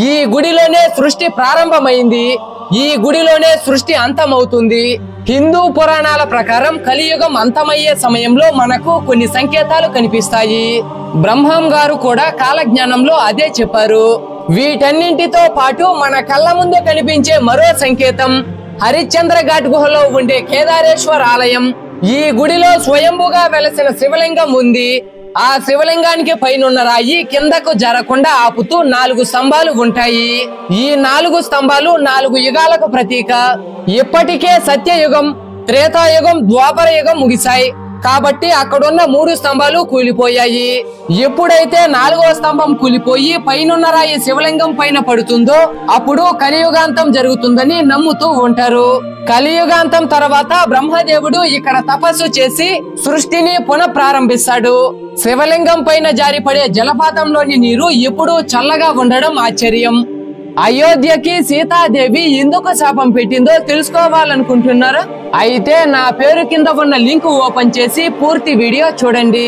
ఈ గుడిలోనే సృష్టి ప్రారంభమైంది, ఈ గుడిలోనే సృష్టి అంతమవుతుంది. హిందూ పురాణాల ప్రకారం కలియుగం అంతమయ్యే సమయంలో మనకు కొన్ని సంకేతాలు కనిపిస్తాయి. బ్రహ్మం గారు కూడా కాలజ్ఞానంలో అదే చెప్పారు. వీటన్నింటితో పాటు మన కళ్ళ ముందు కనిపించే మరో సంకేతం హరిశ్చంద్ర ఘాట్ గుహలో ఉండే కేదారేశ్వర్ ఆలయం. ఈ గుడిలో స్వయంభుగా వెలసిన శివలింగం ఉంది. ఆ శివలింగానికి పైనున్న రాయి కిందకు జరగకుండా ఆపుతూ 4 స్తంభాలు ఉంటాయి. ఈ 4 స్తంభాలు 4 యుగాలకు ప్రతీక. ఇప్పటికే సత్యయుగం, త్రేతాయుగం, ద్వాపర యుగం ముగిశాయి కాబట్టి అక్కడున్న 3 స్తంభాలు కూలిపోయాయి. ఎప్పుడైతే 4వ స్తంభం కూలిపోయి పైనున్న రాయి శివలింగం పైన పడుతుందో అప్పుడు కలియుగాంతం జరుగుతుందని నమ్ముతూ ఉంటారు. కలియుగాంతం తర్వాత బ్రహ్మదేవుడు ఇక్కడ తపస్సు చేసి సృష్టిని పునఃప్రారంభిస్తాడు. శివలింగం పైన జారిపడే జలపాతంలోని నీరు ఎప్పుడూ చల్లగా ఉండడం ఆశ్చర్యం. అయోధ్యకి సీతాదేవి ఎందుకు శాపం పెట్టిందో తెలుసుకోవాలనుకుంటున్నారా? అయితే నా పేరు కింద ఉన్న లింక్ ఓపెన్ చేసి పూర్తి వీడియో చూడండి.